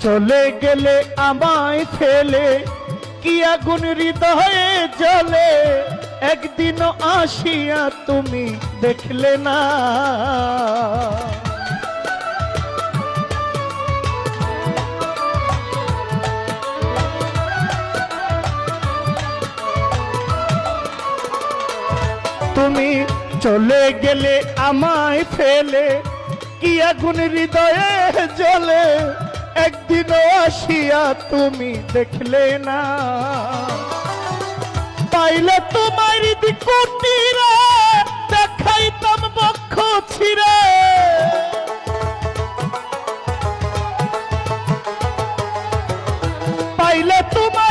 চলে গেলে আমায় ফেলে কি আগুন হৃদয়ে জ্বলে, একদিনও আসিয়া তুমি দেখলে না। তুমি চলে গেলে আমায় ফেলে কি আগুন হৃদয়ে জ্বলে, একদিনও আসিয়া তুমি দেখলে না। পাইলে তোমার দিকুটিরে দেখাইতাম বক্ষ ছিঁড়ে, পাইলে তোমার